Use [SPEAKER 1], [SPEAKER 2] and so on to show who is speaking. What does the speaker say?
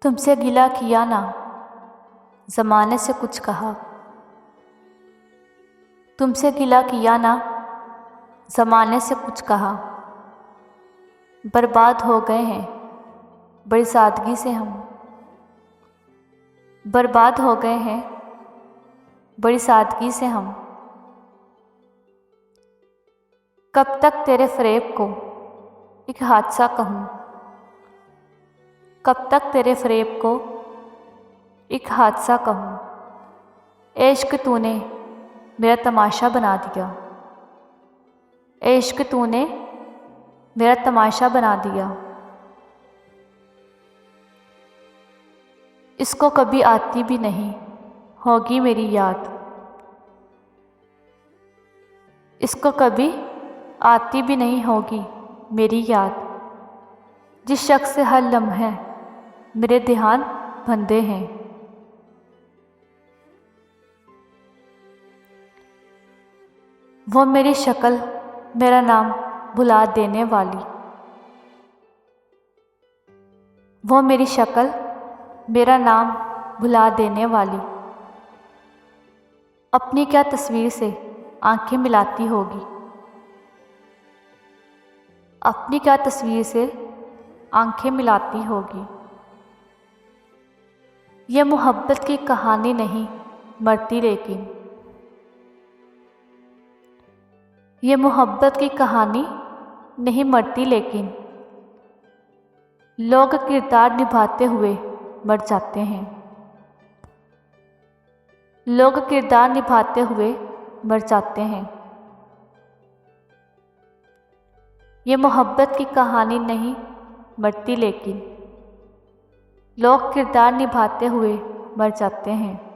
[SPEAKER 1] तुमसे गिला किया ना, ज़माने से कुछ कहा। तुमसे गिला किया ना, ज़माने से कुछ कहा। बर्बाद हो गए हैं बड़ी सादगी से हम। बर्बाद हो गए हैं बड़ी सादगी से हम। कब तक तेरे फ़रेब को एक हादसा कहूँ। कब तक तेरे फ़रेब को एक हादसा कहूँ। इश्क तूने मेरा तमाशा बना दिया। इश्क तूने मेरा तमाशा बना दिया। इसको कभी आती भी नहीं होगी मेरी याद। इसको कभी आती भी नहीं होगी मेरी याद। जिस शख्स से हर लम्हे मेरे ध्यान बंधे हैं। वो मेरी शक्ल मेरा नाम भुला देने वाली। वो मेरी शक्ल मेरा नाम भुला देने वाली। अपनी क्या तस्वीर से आंखें मिलाती होगी। अपनी क्या तस्वीर से आंखें मिलाती होगी। यह मोहब्बत की कहानी नहीं मरती लेकिन। ये मोहब्बत की कहानी नहीं मरती लेकिन। लोग किरदार निभाते हुए मर जाते हैं। लोग किरदार निभाते हुए मर जाते हैं। ये मोहब्बत की कहानी नहीं मरती लेकिन। लोग किरदार निभाते हुए मर जाते हैं।